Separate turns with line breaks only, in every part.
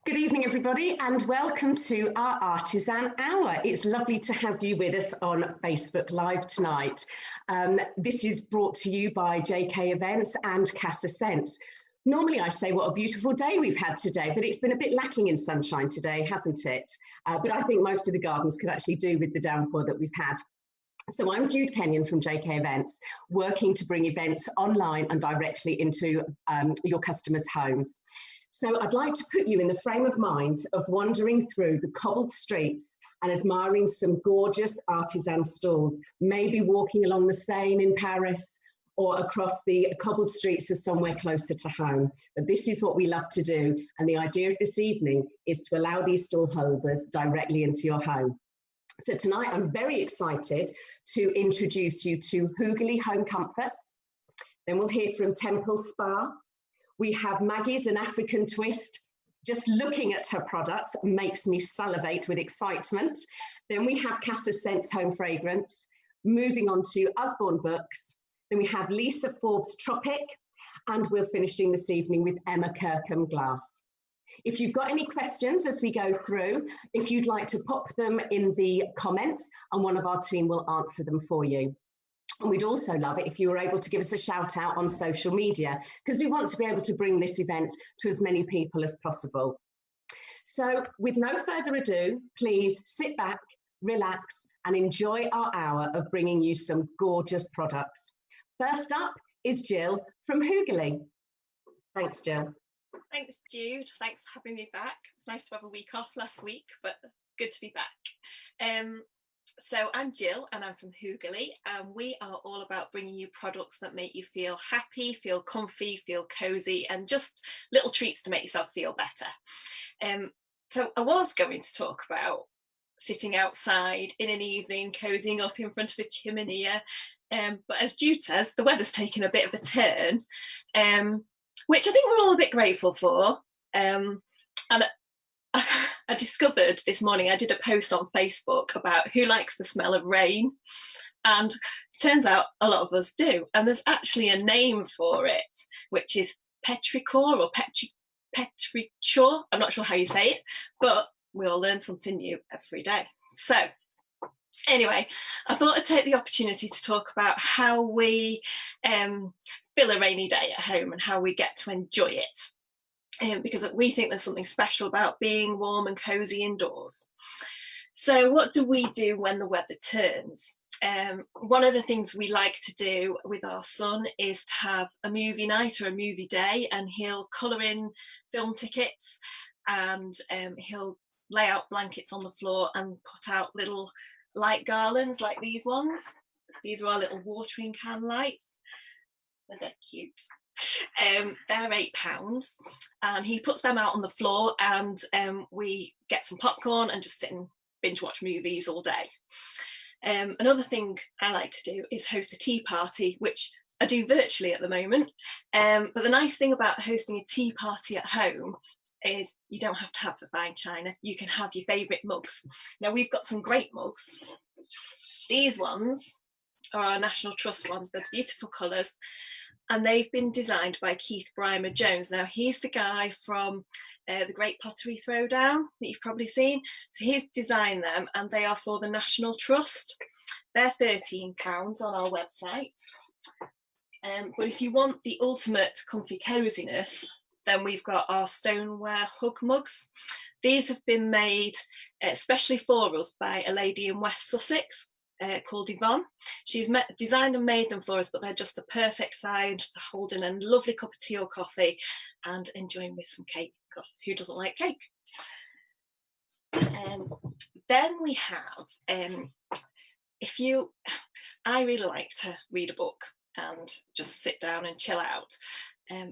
Good evening, everybody, and welcome to our Artisan Hour. It's lovely to have you with us on Facebook Live tonight. This is brought to you by JK Events and Casa Sense. Normally I say what a beautiful day we've had today, but it's been a bit lacking in sunshine today, hasn't it? But I think most of the gardens could actually do with the downpour that we've had. So I'm Jude Kenyon from JK Events, working to bring events online and directly into your customers' homes. So I'd like to put you in the frame of mind of wandering through the cobbled streets and admiring some gorgeous artisan stalls, maybe walking along the Seine in Paris or across the cobbled streets of somewhere closer to home. But this is what we love to do. And the idea of this evening is to allow these stall holders directly into your home. So tonight I'm very excited to introduce you to Hooghly Home Comforts. Then we'll hear from Temple Spa. We have Maggie's An African Twist. Just looking at her products makes me salivate with excitement. Then we have Casa Sense Home Fragrance. Moving on to Usborne Books. Then we have Lisa Forbes Tropic. And we're finishing this evening with Emma Kirkham Glass. If you've got any questions as we go through, if you'd like to pop them in the comments and one of our team will answer them for you. And we'd also love it if you were able to give us a shout out on social media, because we want to be able to bring this event to as many people as possible. So with no further ado, please sit back, relax, and enjoy our hour of bringing you some gorgeous products. First up is Jill from Hooghly. Thanks, Jill.
Thanks, Jude. Thanks for having me back. It's nice to have a week off last week, but good to be back. So I'm Jill and I'm from Hooghly, and we are all about bringing you products that make you feel happy, feel comfy, feel cozy, and just little treats to make yourself feel better. So I was going to talk about sitting outside in an evening, cozying up in front of a chimney, but as Jude says, the weather's taken a bit of a turn, which I think we're all a bit grateful for. And I discovered this morning, I did a post on Facebook about who likes the smell of rain, and turns out a lot of us do. And there's actually a name for it, which is petrichor or petrichor. I'm not sure how you say it, but we all learn something new every day. So anyway, I thought I'd take the opportunity to talk about how we fill a rainy day at home and how we get to enjoy it. Because we think there's something special about being warm and cozy indoors. So what do we do when the weather turns? One of the things we like to do with our son is to have a movie night or a movie day, and he'll colour in film tickets, and he'll lay out blankets on the floor and put out little light garlands like these ones. These are our little watering can lights. They're dead cute. They're £8, and he puts them out on the floor, and we get some popcorn and just sit and binge watch movies all day. Another thing I like to do is host a tea party, which I do virtually at the moment, but the nice thing about hosting a tea party at home is you don't have to have the fine china. You can have your favourite mugs. Now we've got some great mugs. These ones are our National Trust ones. They're beautiful colours. and they've been designed by Keith Brymer Jones. Now, he's the guy from the Great Pottery Throwdown that you've probably seen. So he's designed them, and they are for the National Trust. They're £13 on our website. But if you want the ultimate comfy coziness, then we've got our stoneware hug mugs. These have been made especially for us by a lady in West Sussex called Yvonne. She's designed and made them for us, but they're just the perfect size for holding a lovely cup of tea or coffee and enjoying with some cake, because who doesn't like cake? Then we have, I really like to read a book and just sit down and chill out.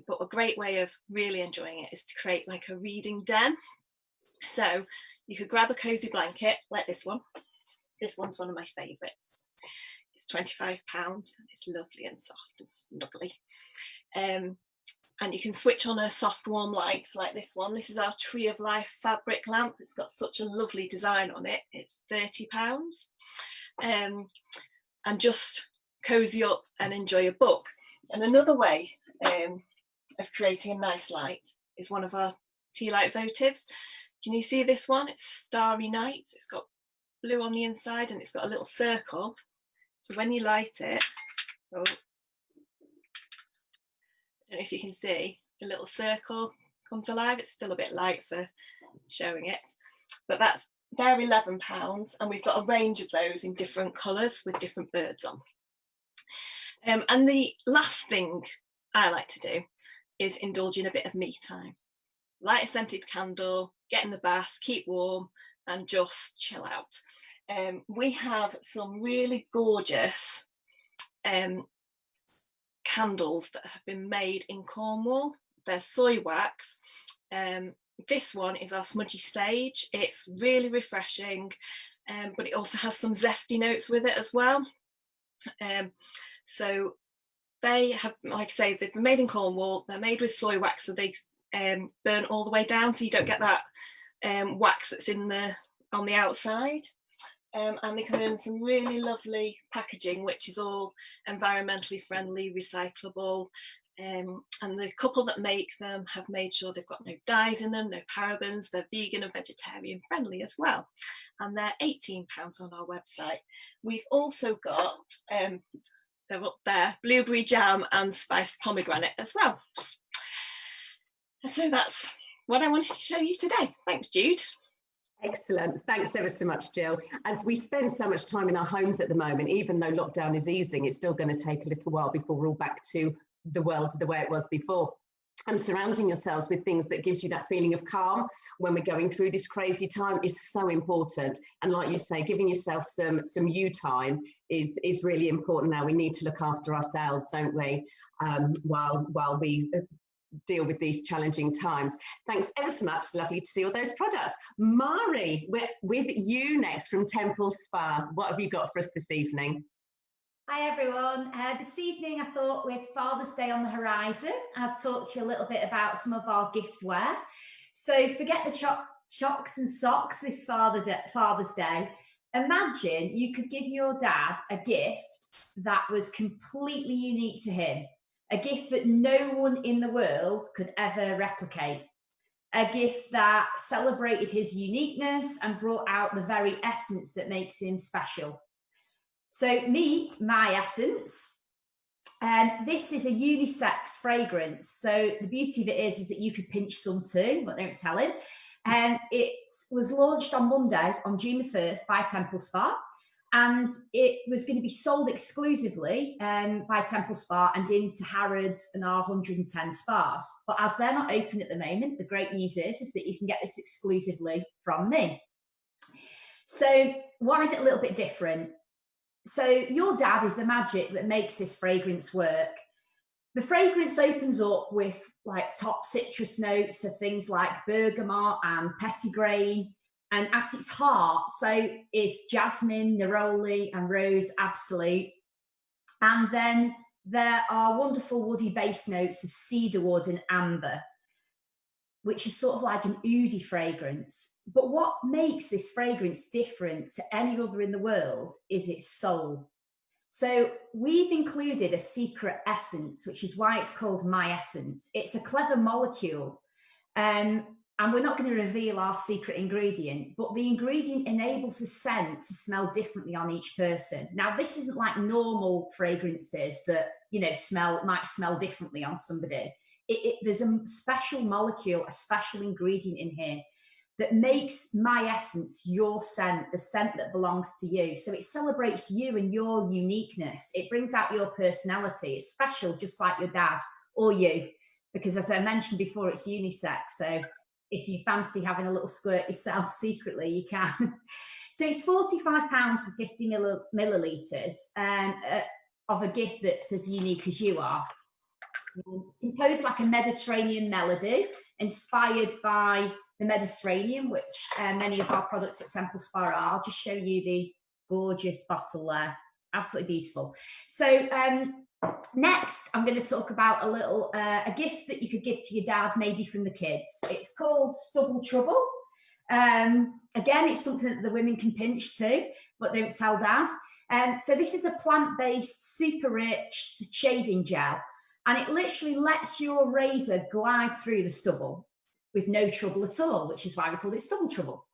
But a great way of really enjoying it is to create like a reading den. So you could grab a cozy blanket like this one. This one's one of my favourites. It's £25. It's lovely and soft and snuggly. And you can switch on a soft warm light like this one. This is our Tree of Life fabric lamp. It's got such a lovely design on it. It's £30. And just cozy up and enjoy a book. And another way of creating a nice light is one of our tea light votives. Can you see this one? It's Starry Night. It's got blue on the inside and it's got a little circle. So when you light it, I don't know if you can see, the little circle comes alive. It's still a bit light for showing it, but they're £11, and we've got a range of those in different colours with different birds on. And the last thing I like to do is indulge in a bit of me time. Light a scented candle, get in the bath, keep warm, and just chill out. We have some really gorgeous candles that have been made in Cornwall. They're soy wax. This one is our smudgy sage. It's really refreshing, but it also has some zesty notes with it as well. So they have, like I say, they've been made in Cornwall. They're made with soy wax, so they burn all the way down, so you don't get that wax that's on the outside. And they come in some really lovely packaging, which is all environmentally friendly, recyclable. And the couple that make them have made sure they've got no dyes in them, no parabens. They're vegan and vegetarian friendly as well. And they're £18 on our website. We've also got, they're up there, blueberry jam and spiced pomegranate as well. And so that's what I wanted to show you today. Thanks, Jude.
Excellent. Thanks ever so much, Jill. As we spend so much time in our homes at the moment, even though lockdown is easing, it's still going to take a little while before we're all back to the world the way it was before. And surrounding yourselves with things that gives you that feeling of calm when we're going through this crazy time is so important. And like you say, giving yourself some you time is really important now. We need to look after ourselves, don't we, while we deal with these challenging times. Thanks ever so much. It's lovely to see all those products. Mari, we're with you next from Temple Spa. What have you got for us this evening?
Hi everyone. This evening I thought, with Father's Day on the horizon, I'd talk to you a little bit about some of our giftware. So forget the shocks and socks this Father's Day. Imagine you could give your dad a gift that was completely unique to him, a gift that no one in the world could ever replicate, a gift that celebrated his uniqueness and brought out the very essence that makes him special. So my essence, and this is a unisex fragrance. So the beauty of it is that you could pinch some too, but don't tell him. And it was launched on Monday, on June the 1st, by Temple Spa. And it was going to be sold exclusively by Temple Spa and into Harrods and our 110 spas. But as they're not open at the moment, the great news is that you can get this exclusively from me. So why is it a little bit different? So your dad is the magic that makes this fragrance work. The fragrance opens up with like top citrus notes of things like bergamot and petitgrain. And at its heart, so is jasmine, neroli, and rose absolute. And then there are wonderful woody base notes of cedarwood and amber, which is sort of like an oudi fragrance. But what makes this fragrance different to any other in the world is its soul. So we've included a secret essence, which is why it's called My Essence. It's a clever molecule. And we're not going to reveal our secret ingredient, but the ingredient enables the scent to smell differently on each person. Now, this isn't like normal fragrances that, you know, might smell differently on somebody. There's a special molecule, a special ingredient in here that makes My Essence your scent, the scent that belongs to you. So it celebrates you and your uniqueness. It brings out your personality. It's special, just like your dad or you, because as I mentioned before, it's unisex. So if you fancy having a little squirt yourself secretly, you can. So it's £45 for 50 millilitres of a gift that's as unique as you are. It's composed like a Mediterranean melody, inspired by the Mediterranean, which many of our products at Temple Spa are. I'll just show you the gorgeous bottle there. Absolutely beautiful. So next, I'm going to talk about a gift that you could give to your dad, maybe from the kids. It's called Stubble Trouble. Again, it's something that the women can pinch too, but don't tell dad. So this is a plant-based, super rich shaving gel, and it literally lets your razor glide through the stubble with no trouble at all, which is why we called it Stubble Trouble.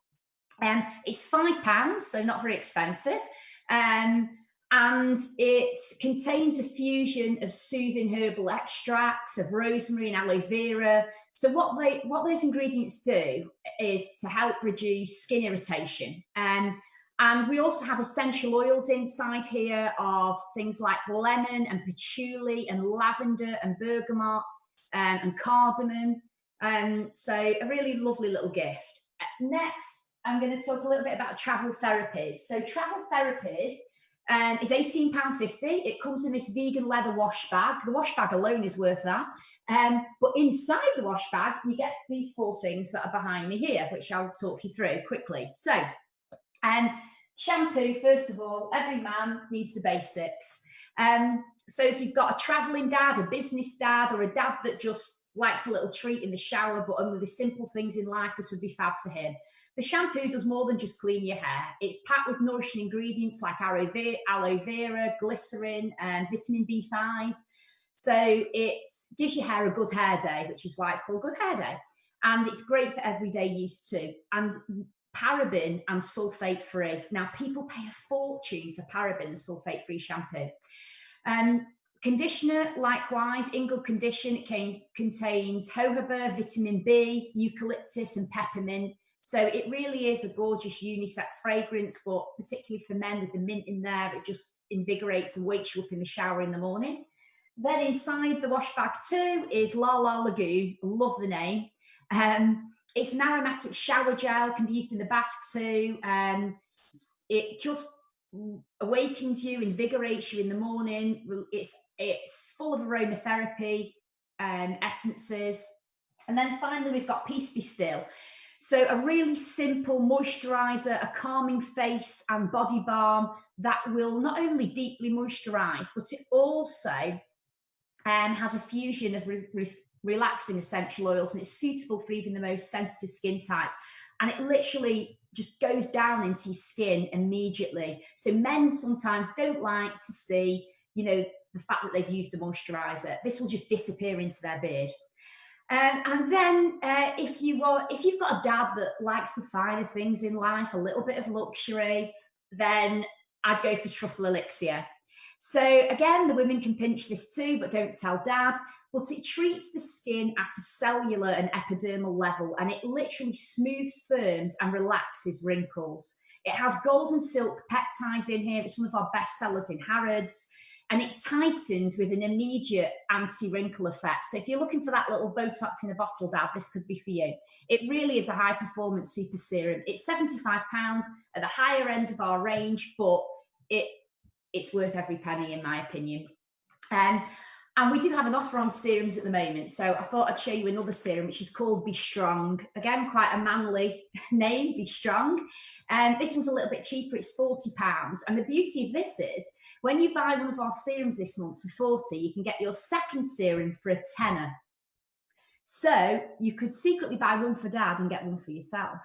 It's £5, so not very expensive. And it contains a fusion of soothing herbal extracts of rosemary and aloe vera. So what those ingredients do is to help reduce skin irritation. And we also have essential oils inside here of things like lemon and patchouli and lavender and bergamot and cardamom. So a really lovely little gift. Next, I'm going to talk a little bit about travel therapies. So travel therapies is £18.50. It comes in this vegan leather wash bag. The wash bag alone is worth that. But inside the wash bag, you get these 4 things that are behind me here, which I'll talk you through quickly. So shampoo, first of all, every man needs the basics. So if you've got a traveling dad, a business dad, or a dad that just likes a little treat in the shower, but only the simple things in life, this would be fab for him. The shampoo does more than just clean your hair. It's packed with nourishing ingredients like aloe vera, glycerin, and vitamin B5. So it gives your hair a good hair day, which is why it's called Good Hair Day. And it's great for everyday use too. And paraben and sulfate free. Now, people pay a fortune for paraben and sulfate free shampoo. Conditioner, likewise, in good condition. It contains jojoba, vitamin B, eucalyptus, and peppermint. So it really is a gorgeous unisex fragrance, but particularly for men with the mint in there, it just invigorates and wakes you up in the shower in the morning. Then inside the wash bag too is La La Lagoon. Love the name. It's an aromatic shower gel, can be used in the bath too. It just awakens you, invigorates you in the morning. It's full of aromatherapy essences. And then finally, we've got Peace Be Still. So a really simple moisturizer, a calming face and body balm that will not only deeply moisturize, but it also has a fusion of relaxing essential oils, and it's suitable for even the most sensitive skin type. And it literally just goes down into your skin immediately. So men sometimes don't like to see, you know, the fact that they've used a moisturizer. This will just disappear into their beard. And then if you've got a dad that likes the finer things in life, a little bit of luxury, then I'd go for Truffle Elixir. So again, the women can pinch this too, but don't tell dad. But it treats the skin at a cellular and epidermal level, and it literally smooths, firms, and relaxes wrinkles. It has golden silk peptides in here. It's one of our best sellers in Harrods. And it tightens with an immediate anti-wrinkle effect. So if you're looking for that little Botox in a bottle, dad, this could be for you. It really is a high-performance super serum. It's £75 at the higher end of our range, but it's worth every penny, in my opinion. And we do have an offer on serums at the moment. So I thought I'd show you another serum, which is called Be Strong. Again, quite a manly name, Be Strong. And this one's a little bit cheaper. It's £40. And the beauty of this is, when you buy one of our serums this month for £40, you can get your second serum for a tenner. So you could secretly buy one for dad and get one for yourself.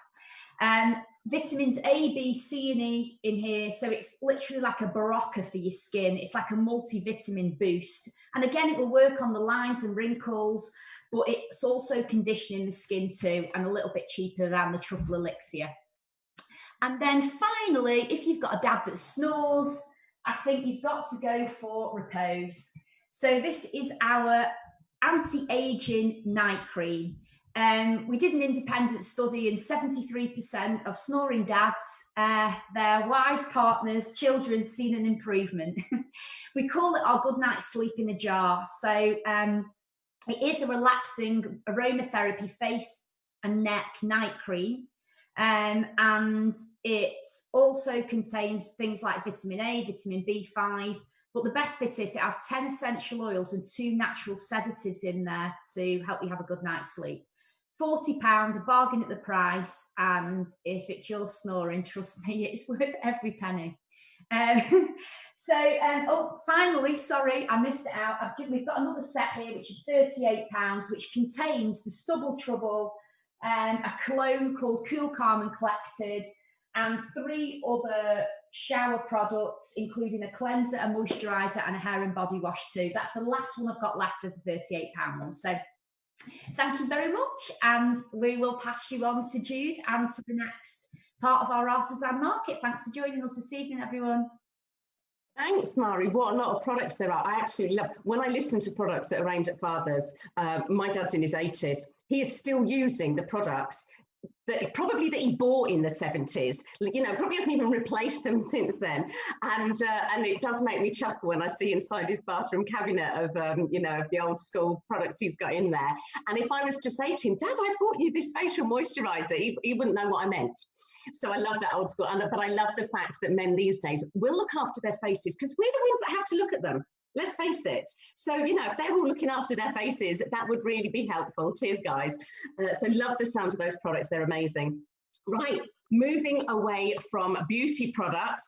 Vitamins A, B, C, and E in here. So it's literally like a Barocca for your skin. It's like a multivitamin boost. And again, it will work on the lines and wrinkles, but it's also conditioning the skin too, and a little bit cheaper than the Truffle Elixir. And then finally, if you've got a dad that snores, I think you've got to go for Repose. So this is our anti-aging night cream. We did an independent study, and 73% of snoring dads, their wives, partners, children seen an improvement. We call it our good night sleep in a jar. So it is a relaxing aromatherapy face and neck night cream. And it also contains things like vitamin A, vitamin B5, but the best bit is it has 10 essential oils and 2 natural sedatives in there to help you have a good night's sleep. £40, a bargain at the price, and if it's your snoring, trust me, it's worth every penny. Finally, sorry, I missed it out. We've got another set here, which is £38, which contains the Stubble Trouble, a cologne called Cool, Calm and Collected, and 3 other shower products, including a cleanser, a moisturiser, and a hair and body wash too. That's the last one I've got left of the £38 one. So thank you very much, and we will pass you on to Jude and to the next part of our Artisan market. Thanks for joining us this evening, everyone.
Thanks, Mari. What a lot of products there are. I actually love, when I listen to products that are aimed at fathers, my dad's in his 80s, he is still using the products that he bought in the 70s, you know, probably hasn't even replaced them since then. And it does make me chuckle when I see inside his bathroom cabinet of, you know, the old school products he's got in there. And if I was to say to him, Dad, I bought you this facial moisturizer, he wouldn't know what I meant. So I love that old school, but I love the fact that men these days will look after their faces, because we're the ones that have to look at them. Let's face it. So, you know, if they're all looking after their faces, that would really be helpful. Cheers, guys. So love the sound of those products. They're amazing. Right, moving away from beauty products.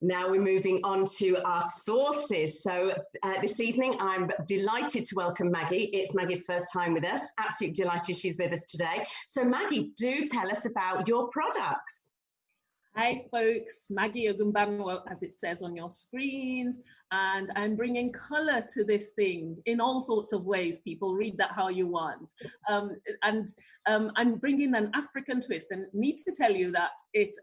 Now we're moving on to our sources. So this evening, I'm delighted to welcome Maggie. It's Maggie's first time with us. Absolutely delighted she's with us today. So Maggie, do tell us about your products.
Hi folks, Maggie Ogunbanwo, as it says on your screens, and I'm bringing color to this thing in all sorts of ways. People read that how you want. I'm bringing an African twist, and need to tell you that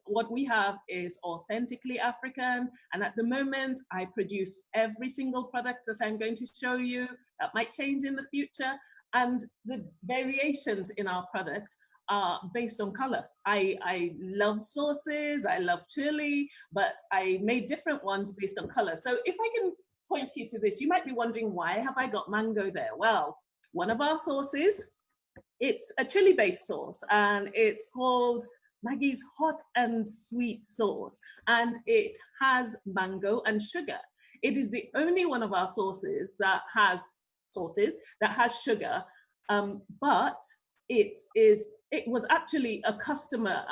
what we have is authentically African, and at the moment I produce every single product that I'm going to show you. That might change in the future, and the variations in our product are based on color. I love sauces, I love chili, but I made different ones based on color. So if I can point you to this, you might be wondering, why have I got mango there? Well, one of our sauces, it's a chili-based sauce, and it's called Maggie's Hot and Sweet Sauce, and it has mango and sugar. It is the only one of our sauces that has sugar, but it was actually a customer,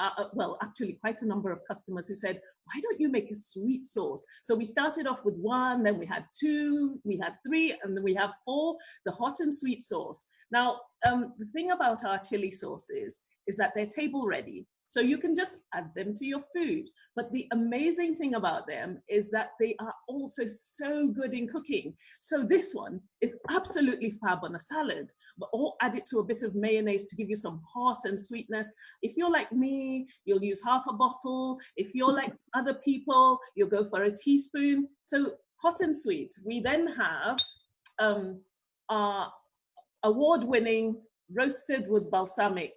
actually quite a number of customers who said, why don't you make a sweet sauce? So we started off with 1, then we had 2, we had 3, and then we have 4, the hot and sweet sauce. Now, the thing about our chili sauces is that they're table ready. So you can just add them to your food. But the amazing thing about them is that they are also so good in cooking. So this one is absolutely fab on a salad, or add it to a bit of mayonnaise to give you some hot and sweetness. If you're like me, you'll use half a bottle. If you're like other people, you'll go for a teaspoon. So hot and sweet. We then have our award-winning roasted with balsamic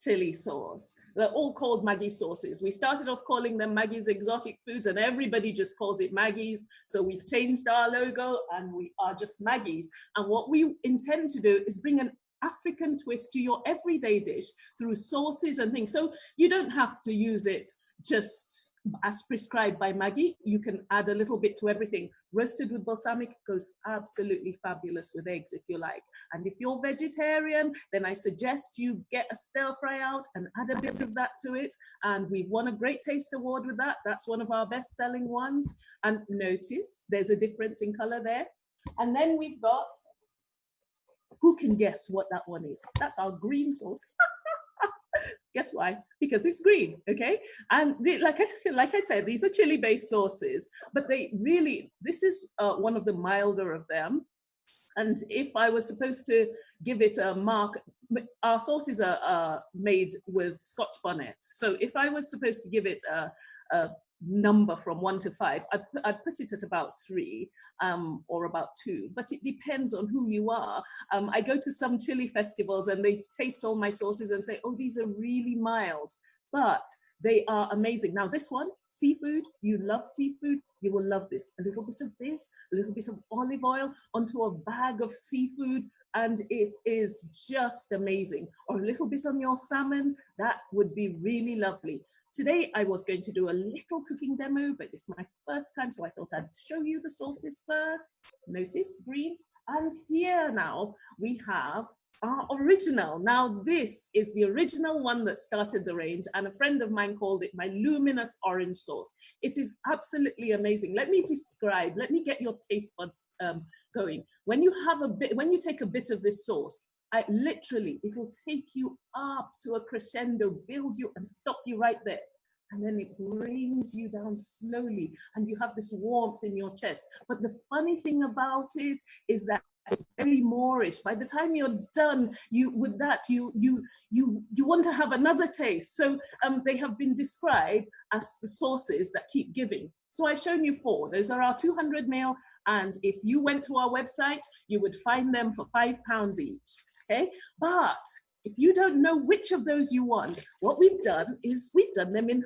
chili sauce. They're all called Maggie sauces. We started off calling them Maggie's Exotic Foods, and everybody just calls it Maggie's. So we've changed our logo, and we are just Maggie's. And what we intend to do is bring an African twist to your everyday dish through sauces and things. So you don't have to use it just as prescribed by Maggie. You can add a little bit to everything. Roasted with balsamic goes absolutely fabulous with eggs if you like. And if you're vegetarian, then I suggest you get a stir fry out and add a bit of that to it. And we've won a Great Taste Award with that. That's one of our best selling ones. And notice there's a difference in color there. And then we've got Who can guess what that one is? That's our green sauce. Guess why? Because it's green, okay? And like I said, these are chili-based sauces, but they really, this is one of the milder of them. And if I was supposed to give it a mark, our sauces are made with Scotch bonnet. So if I was supposed to give it a number from 1 to 5, I'd put it at about 3 or about 2, but it depends on who you are. I go to some chili festivals and they taste all my sauces and say, oh, these are really mild, but they are amazing. Now this one, seafood, you love seafood, you will love this. A little bit of this, a little bit of olive oil onto a bag of seafood, and it is just amazing. Or a little bit on your salmon, that would be really lovely. Today, I was going to do a little cooking demo, but it's my first time, so I thought I'd show you the sauces first. Notice green, and here now we have our original. Now this is the original one that started the range, and a friend of mine called it my luminous orange sauce. It is absolutely amazing. Let me describe, let me get your taste buds going. When you have a bit, when you take a bit of this sauce, literally, it'll take you up to a crescendo, build you and stop you right there. And then it brings you down slowly and you have this warmth in your chest. But the funny thing about it is that it's very Moorish. By the time you're done with that, you want to have another taste. So they have been described as the sauces that keep giving. So I've shown you 4. Those are our 200 ml. And if you went to our website, you would find them for £5 each. Okay, but if you don't know which of those you want, what we've done is we've done them in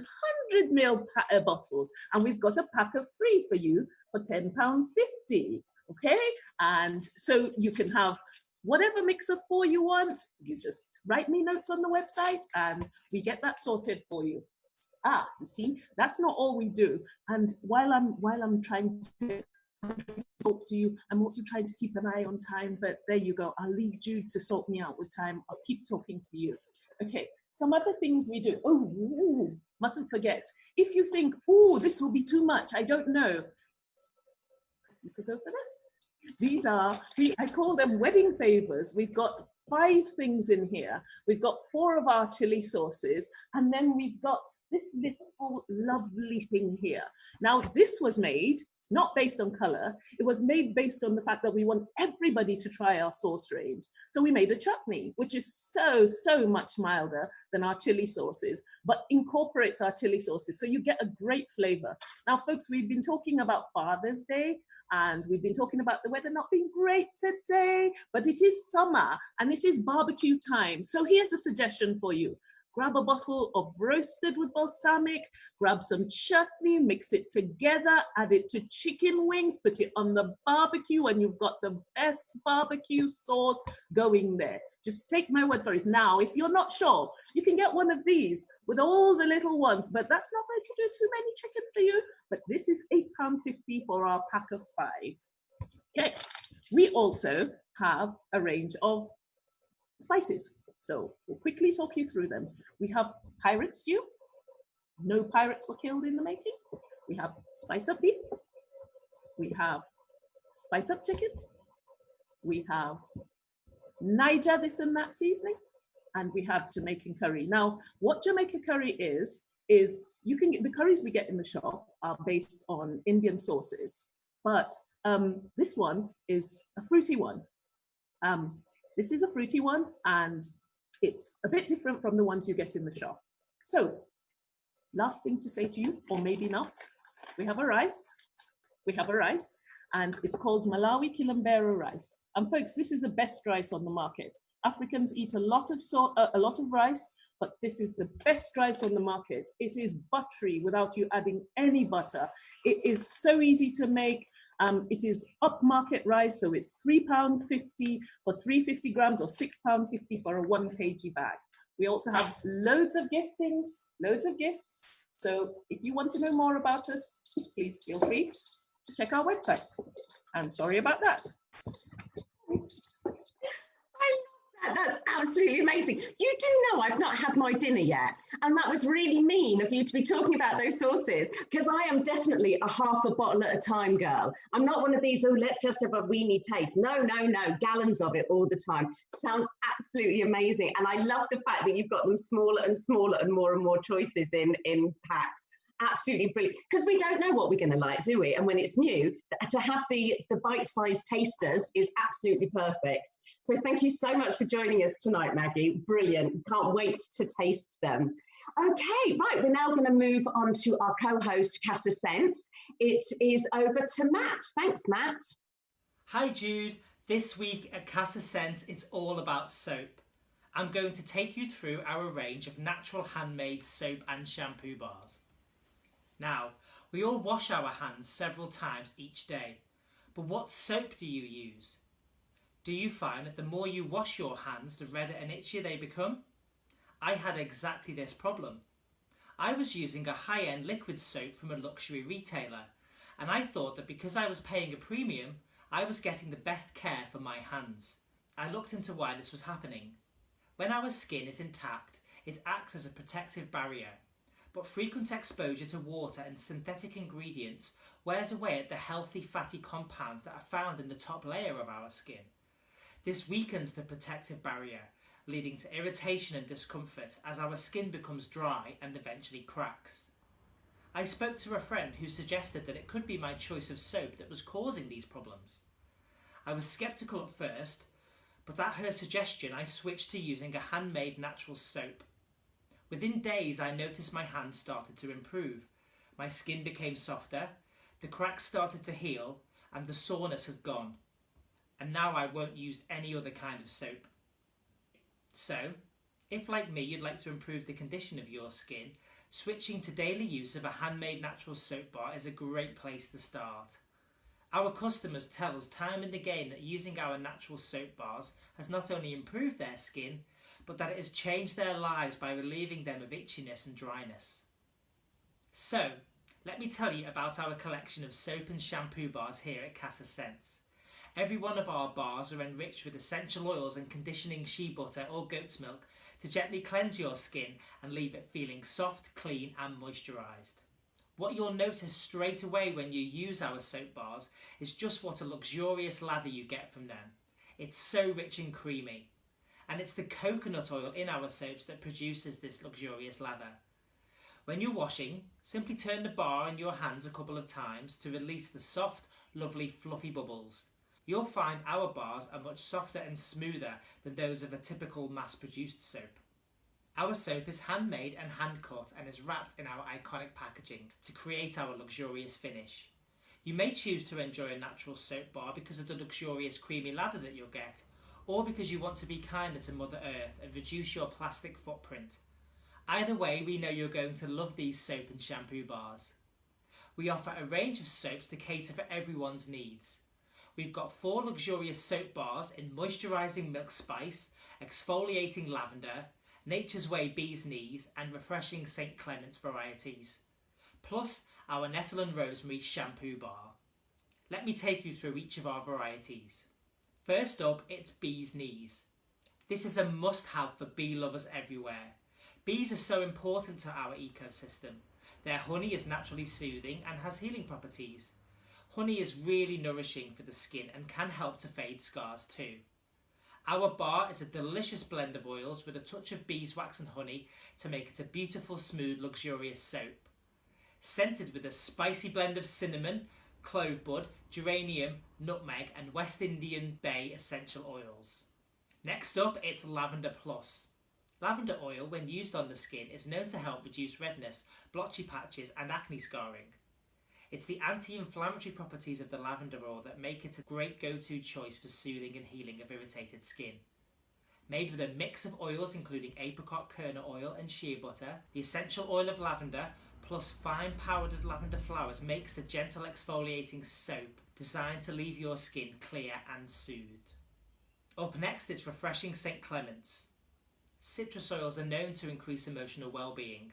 100 ml bottles, and we've got a pack of 3 for you for £10.50. Okay, and so you can have whatever mix of 4 you want. You just write me notes on the website and we get that sorted for you. You see, that's not all we do. And while I'm trying to talk to you, I'm also trying to keep an eye on time, but there you go. I'll leave Jude to sort me out with time. I'll keep talking to you. Okay, some other things we do. Oh, mustn't forget. If you think, oh, this will be too much, I don't know, you could go for this. These are, I call them wedding favors. We've got 5 things in here. We've got 4 of our chili sauces, and then we've got this little lovely thing here. Now, this was made not based on color, it was made based on the fact that we want everybody to try our sauce range. So we made a chutney, which is so much milder than our chili sauces, but incorporates our chili sauces. So you get a great flavor. Now, folks, we've been talking about Father's Day, and we've been talking about the weather not being great today, but it is summer and it is barbecue time. So here's a suggestion for you. Grab a bottle of roasted with balsamic, grab some chutney, mix it together, add it to chicken wings, put it on the barbecue, and you've got the best barbecue sauce going there. Just take my word for it. Now, if you're not sure, you can get one of these with all the little ones, but that's not going to do too many chicken for you. But this is £8.50 for our pack of 5. Okay, we also have a range of spices. So we'll quickly talk you through them. We have pirate stew. No pirates were killed in the making. We have spice up beef. We have spice up chicken. We have Niger this and that seasoning. And we have Jamaican curry. Now, what Jamaican curry is you can get the curries we get in the shop are based on Indian sauces, but this one is a fruity one. This is a fruity one, and it's a bit different from the ones you get in the shop. So, last thing to say to you, or maybe not, we have a rice. We have a rice, and it's called Malawi Kilimanjaro rice. And folks, this is the best rice on the market. Africans eat a lot of rice, but this is the best rice on the market. It is buttery without you adding any butter. It is so easy to make. It is upmarket rice, so it's £3.50 for 350 grams or £6.50 for a 1 kg bag. We also have loads of giftings, loads of gifts. So if you want to know more about us, please feel free to check our website. I'm sorry about that.
That's absolutely amazing. You do know I've not had my dinner yet, and that was really mean of you to be talking about those sauces, because I am definitely a half a bottle at a time girl. I'm not one of these, oh, let's just have a weenie taste. No, no, no, gallons of it all the time. Sounds absolutely amazing. And I love the fact that you've got them smaller and smaller and more choices in packs. Absolutely brilliant, because we don't know what we're going to like, do we? And when it's new, to have the bite-sized tasters is absolutely perfect. So thank you so much for joining us tonight, Maggie. Brilliant. Can't wait to taste them. Okay, right, we're now going to move on to our co-host, Casa Sense. It is over to Matt. Thanks, Matt.
Hi, Jude. This week at Casa Sense, it's all about soap. I'm going to take you through our range of natural handmade soap and shampoo bars. Now, we all wash our hands several times each day, but what soap do you use? Do you find that the more you wash your hands, the redder and itchier they become? I had exactly this problem. I was using a high-end liquid soap from a luxury retailer, and I thought that because I was paying a premium, I was getting the best care for my hands. I looked into why this was happening. When our skin is intact, it acts as a protective barrier, but frequent exposure to water and synthetic ingredients wears away at the healthy fatty compounds that are found in the top layer of our skin. This weakens the protective barrier, leading to irritation and discomfort as our skin becomes dry and eventually cracks. I spoke to a friend who suggested that it could be my choice of soap that was causing these problems. I was sceptical at first, but at her suggestion I switched to using a handmade natural soap. Within days I noticed my hands started to improve. My skin became softer, the cracks started to heal, and the soreness had gone. And now I won't use any other kind of soap. So, if like me you'd like to improve the condition of your skin, switching to daily use of a handmade natural soap bar is a great place to start. Our customers tell us time and again that using our natural soap bars has not only improved their skin, but that it has changed their lives by relieving them of itchiness and dryness. So, let me tell you about our collection of soap and shampoo bars here at Casa Sense. Every one of our bars are enriched with essential oils and conditioning shea butter or goat's milk to gently cleanse your skin and leave it feeling soft, clean and moisturised. What you'll notice straight away when you use our soap bars is just what a luxurious lather you get from them. It's so rich and creamy. And it's the coconut oil in our soaps that produces this luxurious lather. When you're washing, simply turn the bar in your hands a couple of times to release the soft, lovely, fluffy bubbles. You'll find our bars are much softer and smoother than those of a typical mass-produced soap. Our soap is handmade and hand-cut and is wrapped in our iconic packaging to create our luxurious finish. You may choose to enjoy a natural soap bar because of the luxurious creamy lather that you'll get, or because you want to be kinder to Mother Earth and reduce your plastic footprint. Either way, we know you're going to love these soap and shampoo bars. We offer a range of soaps to cater for everyone's needs. We've got 4 luxurious soap bars in moisturising milk spice, exfoliating lavender, Nature's Way bee's knees and refreshing St. Clement's varieties, plus our nettle and rosemary shampoo bar. Let me take you through each of our varieties. First up, it's bee's knees. This is a must-have for bee lovers everywhere. Bees are so important to our ecosystem. Their honey is naturally soothing and has healing properties. Honey is really nourishing for the skin and can help to fade scars too. Our bar is a delicious blend of oils with a touch of beeswax and honey to make it a beautiful, smooth, luxurious soap. Scented with a spicy blend of cinnamon, clove bud, geranium, nutmeg and West Indian Bay essential oils. Next up, it's Lavender Plus. Lavender oil, when used on the skin, is known to help reduce redness, blotchy patches and acne scarring. It's the anti-inflammatory properties of the lavender oil that make it a great go-to choice for soothing and healing of irritated skin. Made with a mix of oils including apricot kernel oil and shea butter, the essential oil of lavender plus fine powdered lavender flowers makes a gentle exfoliating soap designed to leave your skin clear and soothed. Up next, it's refreshing St. Clement's. Citrus oils are known to increase emotional well-being.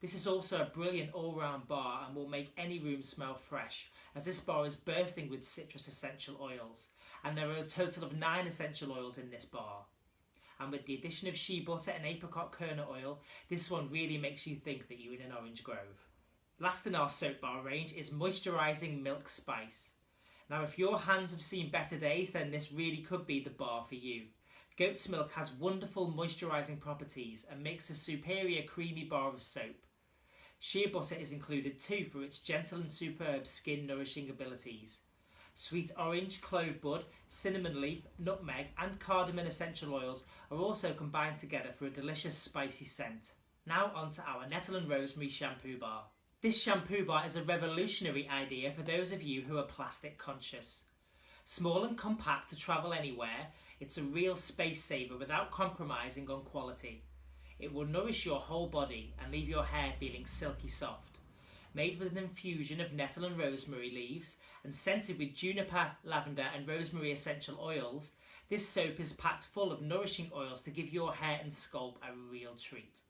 This is also a brilliant all-round bar and will make any room smell fresh, as this bar is bursting with citrus essential oils, and there are a total of 9 essential oils in this bar. and with the addition of shea butter and apricot kernel oil, this one really makes you think that you're in an orange grove. Last in our soap bar range is moisturising milk spice. Now if your hands have seen better days, then this really could be the bar for you. Goat's milk has wonderful moisturising properties and makes a superior creamy bar of soap. Shea butter is included too for its gentle and superb skin nourishing abilities. Sweet orange, clove bud, cinnamon leaf, nutmeg and cardamom essential oils are also combined together for a delicious spicy scent. Now on to our nettle and rosemary shampoo bar. This shampoo bar is a revolutionary idea for those of you who are plastic conscious. Small and compact to travel anywhere, it's a real space saver without compromising on quality. It will nourish your whole body and leave your hair feeling silky soft. Made with an infusion of nettle and rosemary leaves and scented with juniper, lavender and rosemary essential oils, this soap is packed full of nourishing oils to give your hair and scalp a real treat.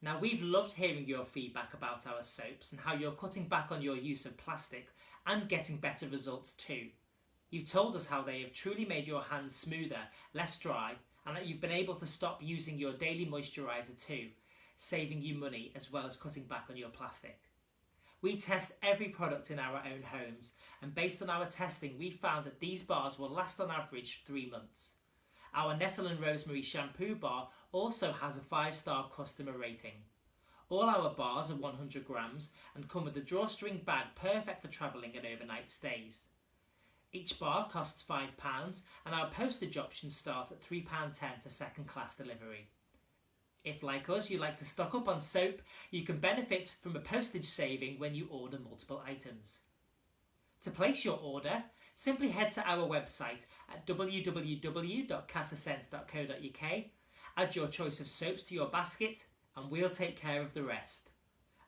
Now we've loved hearing your feedback about our soaps and how you're cutting back on your use of plastic and getting better results too. You've told us how they have truly made your hands smoother, less dry, and that you've been able to stop using your daily moisturiser too, saving you money as well as cutting back on your plastic. We test every product in our own homes, and based on our testing we found that these bars will last on average 3 months. Our nettle and rosemary shampoo bar also has a 5-star customer rating. All our bars are 100 grams and come with a drawstring bag perfect for travelling and overnight stays. Each bar costs £5 and our postage options start at £3.10 for second class delivery. If, like us, you like to stock up on soap, you can benefit from a postage saving when you order multiple items. To place your order, simply head to our website at www.casasense.co.uk, add your choice of soaps to your basket, and we'll take care of the rest.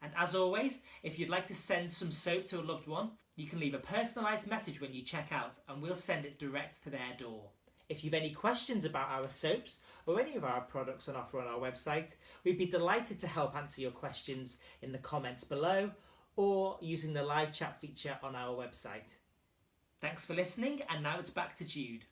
And as always, if you'd like to send some soap to a loved one, you can leave a personalised message when you check out and we'll send it direct to their door. If you've any questions about our soaps or any of our products on offer on our website, we'd be delighted to help answer your questions in the comments below or using the live chat feature on our website. Thanks for listening, and now it's back to Jude.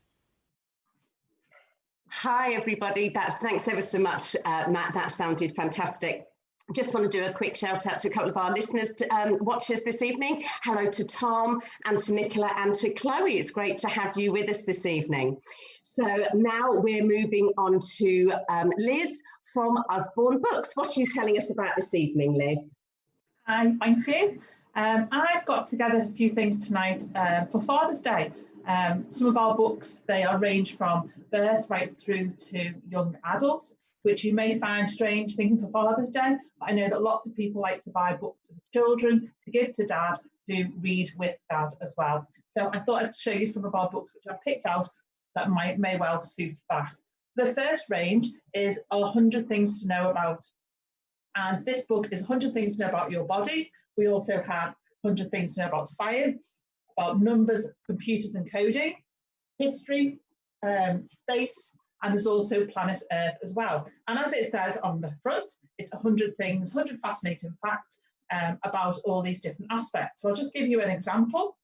Hi everybody, thanks ever so much, Matt. That sounded fantastic. Just want to do a quick shout out to a couple of our listeners, watchers this evening. Hello to Tom and to Nicola and to Chloe. It's great to have you with us this evening. So now we're moving on to Liz from Usborne Books. What are you telling us about this evening, Liz?
Hi, thank you. I've got together a few things tonight for Father's Day. Some of our books, they are ranged from birth right through to young adult, which you may find strange thinking for Father's Day, but I know that lots of people like to buy books for the children to give to Dad to read with Dad as well. So I thought I'd show you some of our books which I've picked out that may well suit that. The first range is 100 Things to Know About. And this book is 100 Things to Know About Your Body. We also have 100 Things to Know About Science, about numbers, computers and coding, history, space, and there's also Planet Earth as well. And as it says on the front, it's 100 things, 100 fascinating facts about all these different aspects. So I'll just give you an example.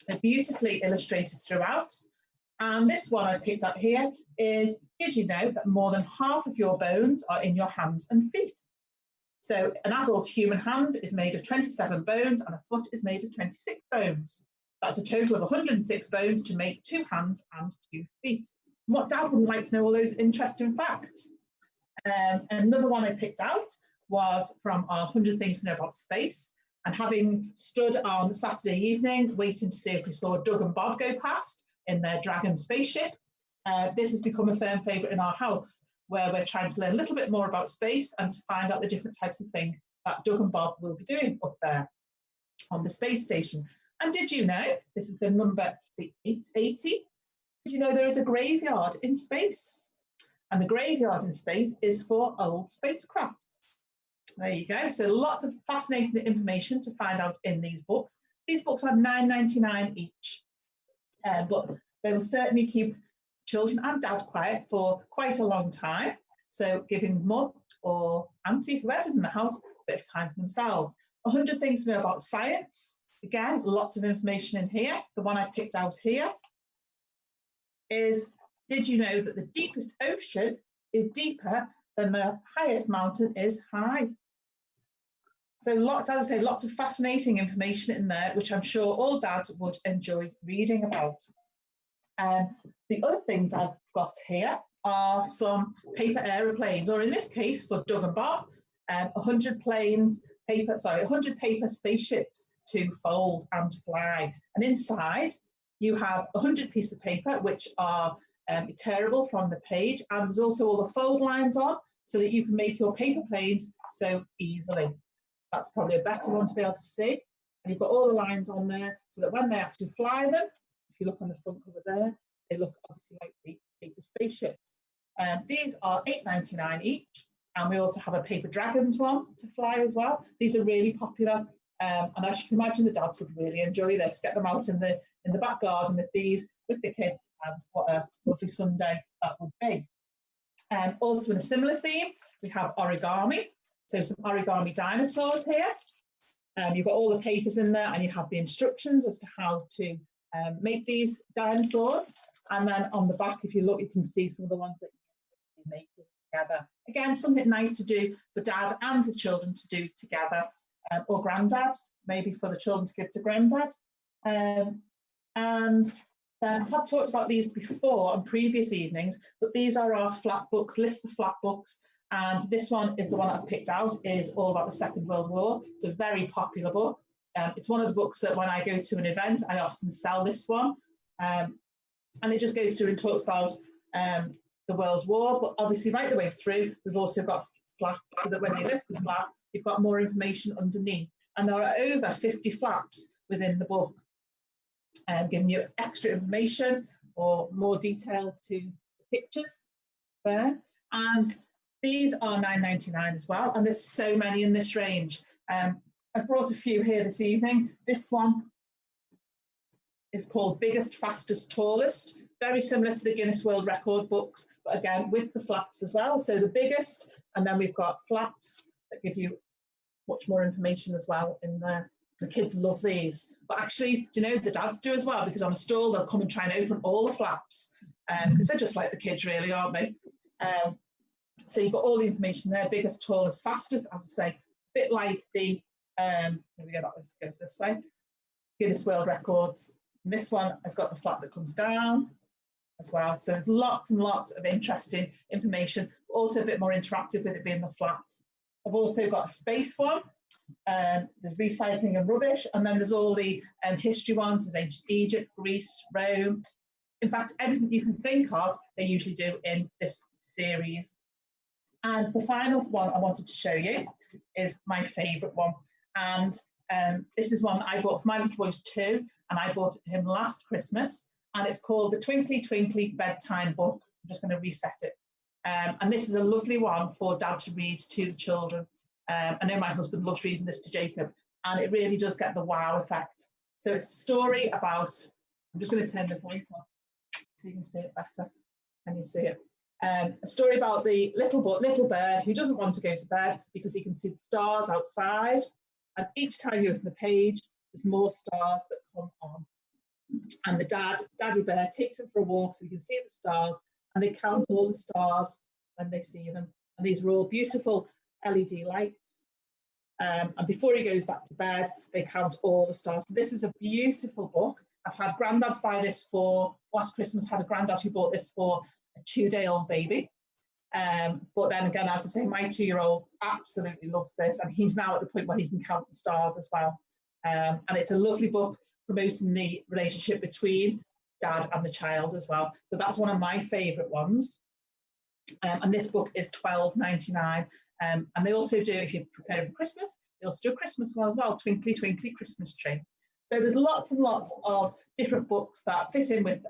It's beautifully illustrated throughout. And this one I picked up here is, did you know that more than half of your bones are in your hands and feet? So an adult human hand is made of 27 bones and a foot is made of 26 bones. That's a total of 106 bones to make 2 hands and 2 feet. What Dad would like to know all those interesting facts. Another one I picked out was from our 100 Things to Know About Space. And having stood on Saturday evening, waiting to see if we saw Doug and Bob go past in their Dragon spaceship, this has become a firm favourite in our house, where we're trying to learn a little bit more about space and to find out the different types of things that Doug and Bob will be doing up there on the space station. And did you know, this is the number 880, did you know there is a graveyard in space? And the graveyard in space is for old spacecraft. There you go. So lots of fascinating information to find out in these books. These books are £9.99 each, but they will certainly keep children and Dad quiet for quite a long time. So giving Mum or Auntie, whoever's in the house, a bit of time for themselves. 100 Things to Know About Science. Again, lots of information in here. The one I picked out here is, Did you know that the deepest ocean is deeper than the highest mountain is high? So lots, as I say, lots of fascinating information in there, which I'm sure all dads would enjoy reading about. The other things I've got here are some paper aeroplanes, or in this case for Doug and Bob, 100 paper spaceships to fold and fly. And inside you have 100 pieces of paper which are tearable from the page, and there's also all the fold lines on so that you can make your paper planes so easily. That's probably a better one to be able to see. And you've got all the lines on there so that when they actually fly them, if you look on the front cover there, they look obviously like the paper spaceships. These are £8.99 each, and we also have a paper dragons one to fly as well. These are really popular, and as you can imagine, the dads would really enjoy this. Get them out in the back garden with these, with the kids, and what a lovely Sunday that would be. Also in a similar theme, we have origami. So some origami dinosaurs here. You've got all the papers in there, and you have the instructions as to how to make these dinosaurs. And then on the back, if you look, you can see some of the ones that you make together. Again, something nice to do for dad and the children to do together, or granddad, maybe for the children to give to granddad. And I have talked about these before on previous evenings, but these are our flat books, lift the flat books. And this one is the one I've picked out, is all about the Second World War. It's a very popular book. It's one of the books that when I go to an event, I often sell this one. And it just goes through and talks about the World War, but obviously right the way through, we've also got flaps so that when you lift the flap, you've got more information underneath. And there are over 50 flaps within the book, giving you extra information or more detail to the pictures there. And these are £9.99 as well, and there's so many in this range. I've brought a few here this evening. This one is called Biggest, Fastest, Tallest, very similar to the Guinness World Record books, but again with the flaps as well. So the biggest, and then we've got flaps that give you much more information as well in there. The kids love these, but actually, do you know, the dads do as well, because on a stall they'll come and try and open all the flaps, because they're just like the kids really, aren't they? So you've got all the information there, biggest, tallest, fastest, as I say, a bit like the, there we go, that goes this way, Guinness World Records. And this one has got the flap that comes down as well. So there's lots and lots of interesting information, but also a bit more interactive with it being the flaps. I've also got a space one. There's recycling and rubbish, and then there's all the history ones. There's ancient Egypt, Greece, Rome. In fact, everything you can think of, they usually do in this series. And the final one I wanted to show you is my favourite one. And this is one I bought for my little boy's too, and I bought it for him last Christmas. And it's called the Twinkly Twinkly Bedtime Book. I'm just going to reset it. And this is a lovely one for dad to read to the children. I know my husband loves reading this to Jacob, and it really does get the wow effect. So it's a story about, I'm just going to turn the light off so you can see it better. Can you see it? A story about the little bear who doesn't want to go to bed because he can see the stars outside. And each time you open the page, there's more stars that come on. And the daddy bear takes him for a walk so he can see the stars, and they count all the stars when they see them. And these are all beautiful LED lights. And before he goes back to bed, they count all the stars. So this is a beautiful book. I've had granddads buy this for, last Christmas, had a granddad who bought this for a 2-day-old baby. But then again, as I say, my 2-year-old absolutely loves this, and he's now at the point where he can count the stars as well. And it's a lovely book promoting the relationship between dad and the child as well. So that's one of my favourite ones. And this book is £12.99. And they also do, if you're preparing for Christmas, they also do a Christmas one as well, Twinkly Twinkly Christmas Tree. So there's lots and lots of different books that fit in with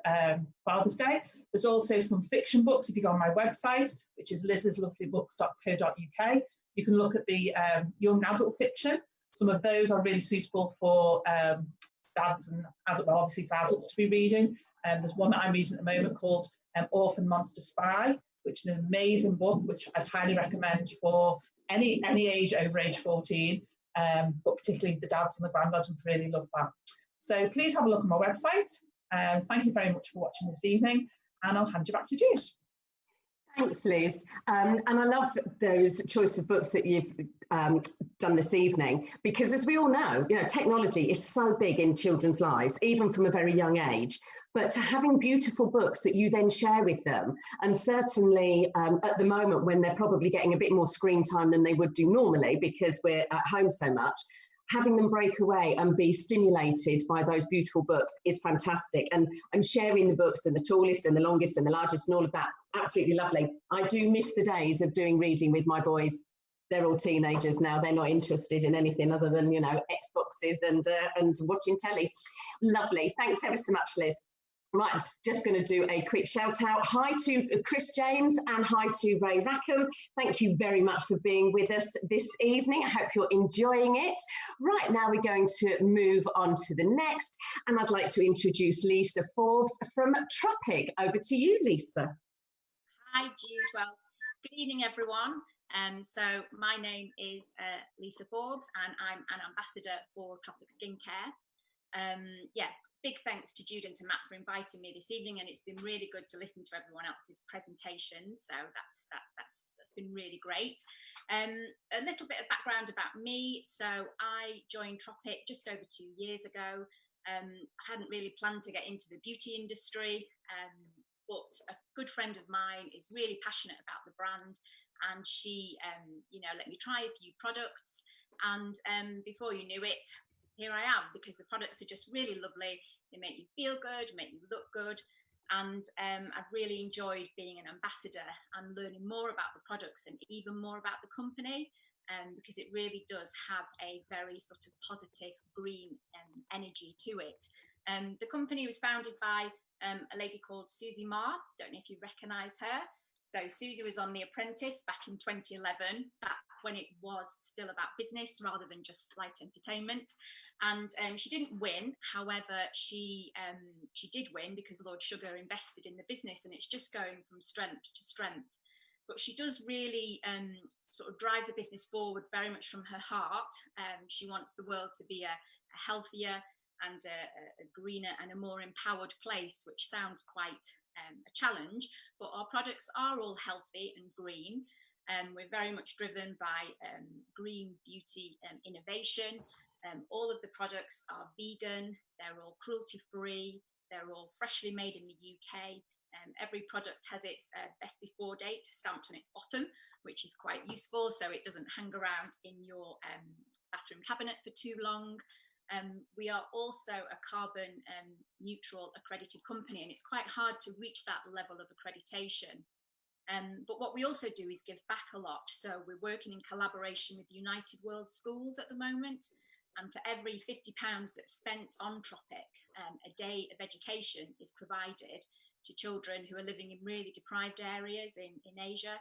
Father's Day. There's also some fiction books. If you go on my website, which is liz'slovelybooks.co.uk, you can look at the young adult fiction. Some of those are really suitable for dads and adults, well, obviously for adults to be reading. There's one that I'm reading at the moment called Orphan Monster Spy, which is an amazing book, which I'd highly recommend for any age over age 14. But particularly the dads and the granddads would really love that. So please have a look on my website. Thank you very much for watching this evening. and I'll hand you back to Jude.
Thanks, Liz. And I love those choice of books that you've done this evening, because as we all know, technology is so big in children's lives, even from a very young age. But having beautiful books that you then share with them, and certainly at the moment when they're probably getting a bit more screen time than they would do normally because we're at home so much, having them break away and be stimulated by those beautiful books is fantastic. And sharing the books and the tallest and the longest and the largest and all of that, absolutely lovely. I do miss the days of doing reading with my boys. They're all teenagers now. They're not interested in anything other than, Xboxes and watching telly. Lovely. Thanks ever so much, Liz. Right, just going to do a quick shout out. Hi to Chris James and hi to Ray Rackham. Thank you very much for being with us this evening. I hope you're enjoying it. Right, now we're going to move on to the next, and I'd like to introduce Lisa Forbes from Tropic. Over to you, Lisa.
Hi, Jude. Well, good evening, everyone. So my name is Lisa Forbes, and I'm an ambassador for Tropic Skincare. Big thanks to Jude and to Matt for inviting me this evening, and it's been really good to listen to everyone else's presentations. So that's been really great. A little bit of background about me. So I joined Tropic just over 2 years ago. I hadn't really planned to get into the beauty industry, but a good friend of mine is really passionate about the brand, and she, let me try a few products, and before you knew it, here I am, because the products are just really lovely. They make you feel good, make you look good, and I've really enjoyed being an ambassador and learning more about the products and even more about the company, because it really does have a very sort of positive green energy to it. The company was founded by a lady called Susie Marr. Don't know if you recognise her. So Susie was on The Apprentice back in 2011, back when it was still about business rather than just light entertainment. And she didn't win. However, she did win because Lord Sugar invested in the business, and it's just going from strength to strength. But she does really sort of drive the business forward very much from her heart. She wants the world to be a healthier and a greener and a more empowered place, which sounds quite a challenge, but our products are all healthy and green. We're very much driven by green beauty innovation. All of the products are vegan, they're all cruelty-free, they're all freshly made in the UK. Every product has its best before date stamped on its bottom, which is quite useful, so it doesn't hang around in your bathroom cabinet for too long. We are also a carbon neutral accredited company, and it's quite hard to reach that level of accreditation. But what we also do is give back a lot. So we're working in collaboration with United World Schools at the moment. And for every £50 that's spent on Tropic, a day of education is provided to children who are living in really deprived areas in Asia.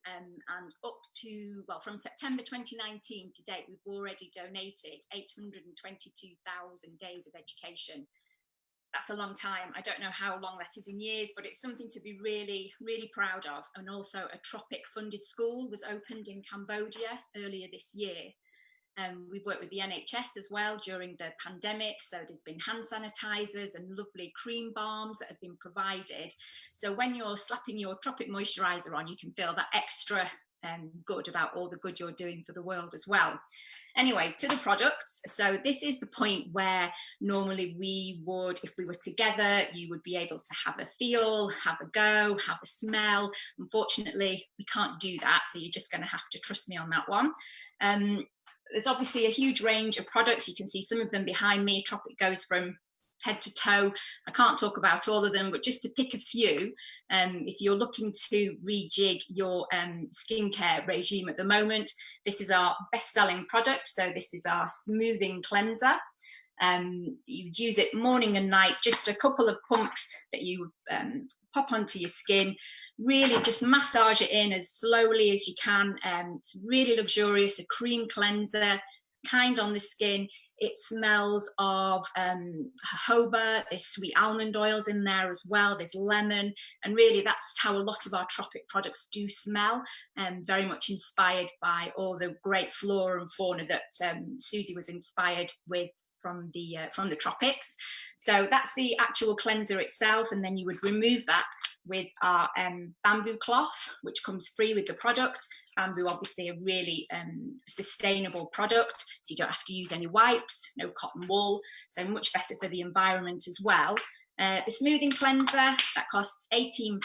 And up to, well, from September 2019 to date, we've already donated 822,000 days of education. That's a long time. I don't know how long that is in years, but it's something to be really, really proud of. And also a Tropic funded school was opened in Cambodia earlier this year. We've worked with the NHS as well during the pandemic. So there's been hand sanitizers and lovely cream balms that have been provided. So when you're slapping your Tropic moisturizer on, you can feel that extra good about all the good you're doing for the world as well. Anyway, to the products. So this is the point where normally we would, if we were together, you would be able to have a feel, have a go, have a smell. Unfortunately, we can't do that. So you're just going to have to trust me on that one. There's obviously a huge range of products. You can see some of them behind me. Tropic goes from head to toe. I can't talk about all of them, but just to pick a few, if you're looking to rejig your skincare regime at the moment, this is our best-selling product. So this is our smoothing cleanser. You'd use it morning and night, just a couple of pumps that you pop onto your skin, really just massage it in as slowly as you can. It's really luxurious, a cream cleanser, kind on the skin. It smells of jojoba, there's sweet almond oils in there as well, there's lemon, and really that's how a lot of our Tropic products do smell, very much inspired by all the great flora and fauna that Susie was inspired with the tropics. So that's the actual cleanser itself, and then you would remove that with our bamboo cloth, which comes free with the product. Bamboo, obviously a really sustainable product, so you don't have to use any wipes, no cotton wool, so much better for the environment as well. The smoothing cleanser, that costs £18,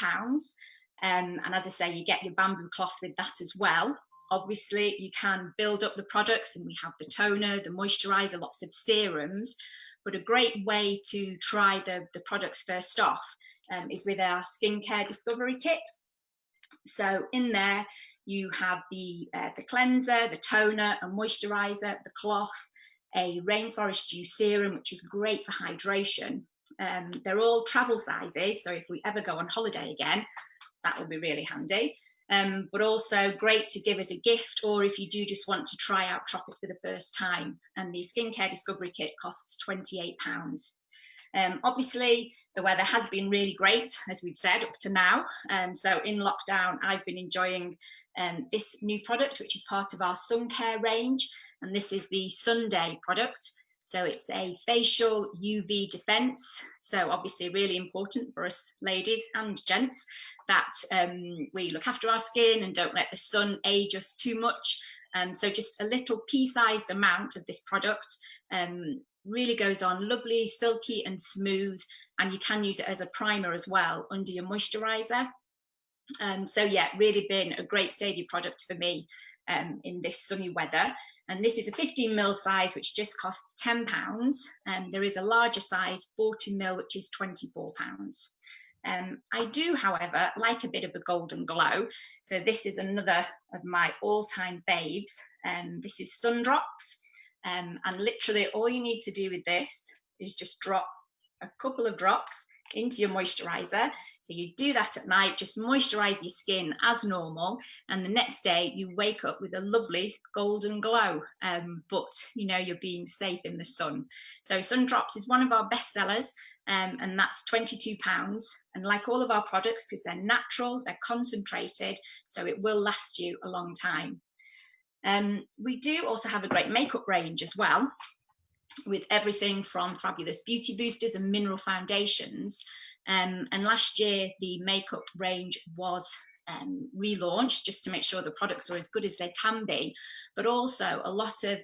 and as I say, you get your bamboo cloth with that as well. Obviously you can build up the products, and we have the toner, the moisturizer, lots of serums, but a great way to try the products first off is with our skincare discovery kit. So in there you have the cleanser, the toner and moisturizer, the cloth, a rainforest dew serum, which is great for hydration. They're all travel sizes, so if we ever go on holiday again, that will be really handy. But also great to give as a gift, or if you do just want to try out Tropic for the first time. And the skincare discovery kit costs £28. Obviously the weather has been really great, as we've said, up to now. So in lockdown I've been enjoying this new product, which is part of our sun care range, and this is the Sunday product. So it's a facial UV defense. So obviously really important for us ladies and gents that we look after our skin and don't let the sun age us too much. So just a little pea-sized amount of this product really goes on lovely, silky and smooth, and you can use it as a primer as well under your moisturizer. So yeah, really been a great saviour product for me in this sunny weather. And this is a 15ml size, which just costs £10. There is a larger size, 40ml, which is £24. I do, however, like a bit of a golden glow. So this is another of my all-time faves. This is Sun Drops. And literally all you need to do with this is just drop a couple of drops into your moisturizer. So you do that at night, just moisturize your skin as normal, and the next day you wake up with a lovely golden glow, but you know you're being safe in the sun. So Sun Drops is one of our best sellers, and that's £22. And like all of our products, because they're natural, they're concentrated, so it will last you a long time. We do also have a great makeup range as well, with everything from fabulous beauty boosters and mineral foundations. And last year the makeup range was relaunched just to make sure the products are as good as they can be, but also a lot of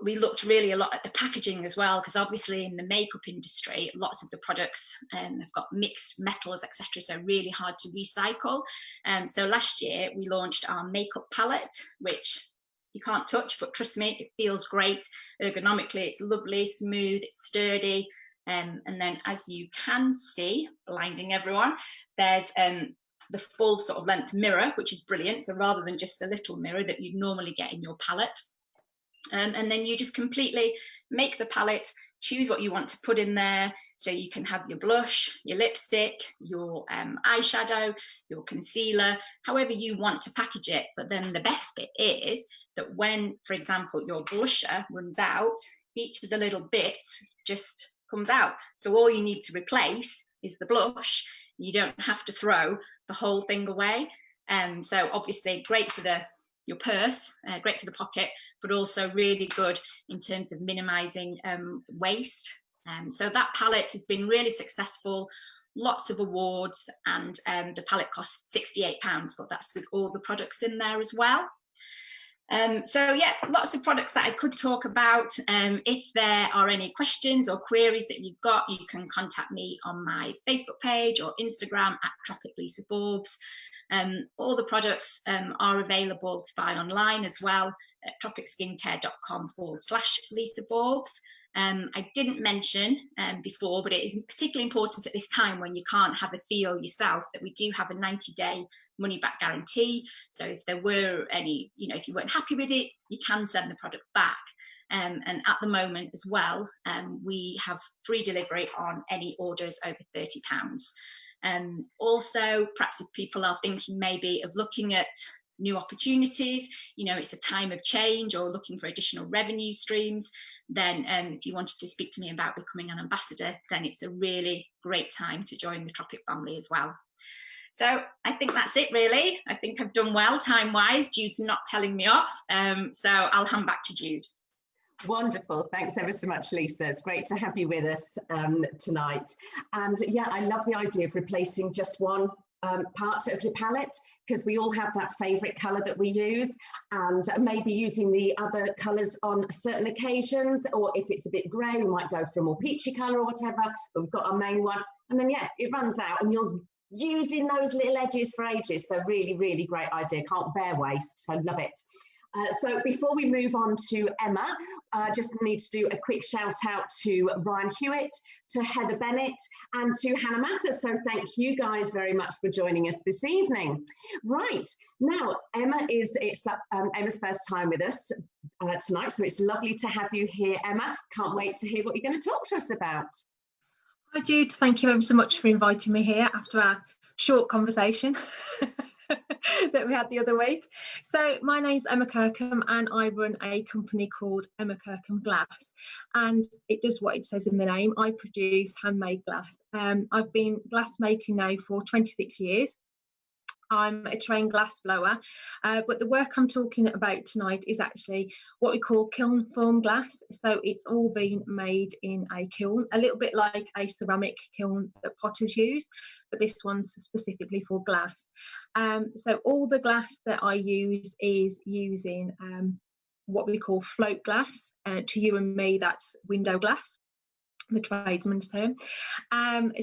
we looked really a lot at the packaging as well, because obviously in the makeup industry lots of the products have got mixed metals, etc., so really hard to recycle. So last year we launched our makeup palette, which you can't touch, but trust me, it feels great. Ergonomically it's lovely, smooth, it's sturdy, and then as you can see, blinding everyone, there's the full sort of length mirror, which is brilliant. So rather than just a little mirror that you'd normally get in your palette, and then you just completely make the palette, choose what you want to put in there. So you can have your blush, your lipstick, your eyeshadow, your concealer, however you want to package it. But then the best bit is that when, for example, your blusher runs out, each of the little bits just comes out. So all you need to replace is the blush. You don't have to throw the whole thing away. So obviously great for your purse, great for the pocket, but also really good in terms of minimizing waste. So that palette has been really successful, lots of awards, and the palette costs £68, but that's with all the products in there as well. So yeah, lots of products that I could talk about. If there are any questions or queries that you've got, you can contact me on my Facebook page or Instagram at Tropic Lisa Forbes. All the products are available to buy online as well at tropicskincare.com/Lisa Forbes. I didn't mention before, but it is particularly important at this time when you can't have a feel yourself, that we do have a 90-day money-back guarantee. So if there were any, if you weren't happy with it, you can send the product back. And at the moment as well, we have free delivery on any orders over £30. Also, perhaps if people are thinking maybe of looking at new opportunities, it's a time of change, or looking for additional revenue streams, then if you wanted to speak to me about becoming an ambassador, then it's a really great time to join the Tropic family as well. So I think that's it really. I think I've done well time-wise due to not telling me off. So I'll hand back to Jude.
Wonderful. Thanks ever so much, Lisa. It's great to have you with us tonight. And yeah, I love the idea of replacing just one part of your palette, because we all have that favourite colour that we use, and maybe using the other colours on certain occasions, or if it's a bit grey, we might go for a more peachy colour or whatever, but we've got our main one. And then, yeah, it runs out and you're using those little edges for ages. So really, really great idea. Can't bear waste. So love it. So before we move on to Emma, I just need to do a quick shout out to Ryan Hewitt, to Heather Bennett and to Hannah Mathers. So thank you guys very much for joining us this evening. Right, now it's Emma's first time with us tonight, so it's lovely to have you here, Emma. Can't wait to hear what you're going to talk to us about.
Hi Jude, thank you ever so much for inviting me here after our short conversation that we had the other week. So my name's Emma Kirkham and I run a company called Emma Kirkham Glass, and it does what it says in the name. I produce handmade glass. I've been glass making now for 26 years. I'm a trained glass blower, but the work I'm talking about tonight is actually what we call kiln form glass. So it's all been made in a kiln, a little bit like a ceramic kiln that potters use, but this one's specifically for glass. So all the glass that I use is using what we call float glass. To you and me, that's window glass, the tradesman's term.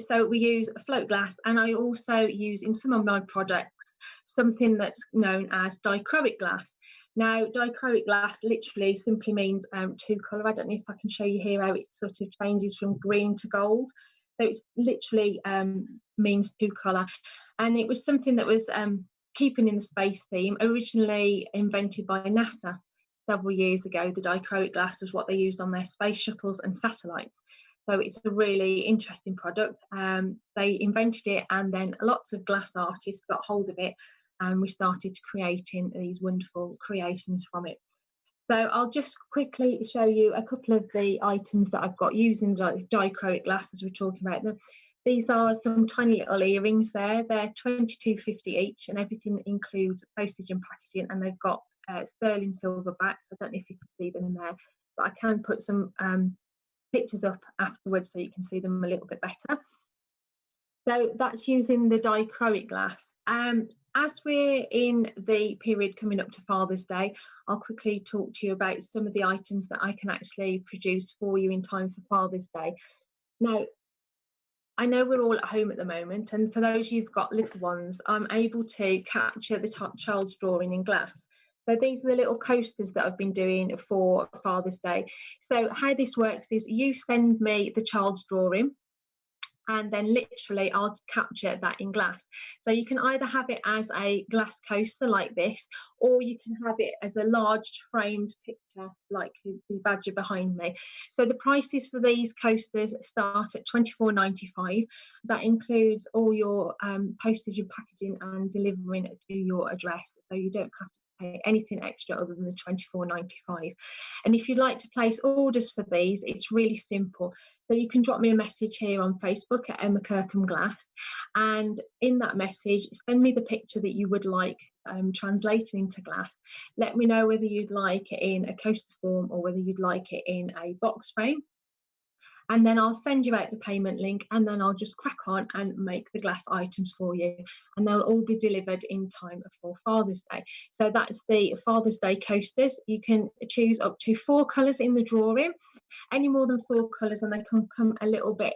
So we use float glass, and I also use in some of my products something that's known as dichroic glass. Now, dichroic glass literally simply means two colour. I don't know if I can show you here how it sort of changes from green to gold. So it's literally means two colour, and it was something that was keeping in the space theme, originally invented by NASA several years ago. The dichroic glass was what they used on their space shuttles and satellites. So it's a really interesting product. They invented it, and then lots of glass artists got hold of it, and we started creating these wonderful creations from it. So I'll just quickly show you a couple of the items that I've got using dichroic glass as we're talking about them. These are some tiny little earrings there. They're $22.50 each, and everything includes postage and packaging, and they've got sterling silver backs. I don't know if you can see them in there, but I can put some pictures up afterwards so you can see them a little bit better. So that's using the dichroic glass. As we're in the period coming up to Father's Day, I'll quickly talk to you about some of the items that I can actually produce for you in time for Father's Day. Now, I know we're all at home at the moment, and for those who've got little ones, I'm able to capture the child's drawing in glass. So these are the little coasters that I've been doing for Father's Day. So how this works is you send me the child's drawing, and then literally I'll capture that in glass. So you can either have it as a glass coaster like this, or you can have it as a large framed picture like the badger behind me. So the prices for these coasters start at $24.95. That includes all your postage and packaging and delivering it to your address, so you don't have to pay anything extra other than the $24.95. And if you'd like to place orders for these, it's really simple. So you can drop me a message here on Facebook at Emma Kirkham Glass, and in that message send me the picture that you would like translated into glass. Let me know whether you'd like it in a coaster form or whether you'd like it in a box frame, and then I'll send you out the payment link, and then I'll just crack on and make the glass items for you, and they'll all be delivered in time for Father's Day. So that's the Father's Day coasters. You can choose up to 4 colours in the drawing. Any more than 4 colours and they can come a little bit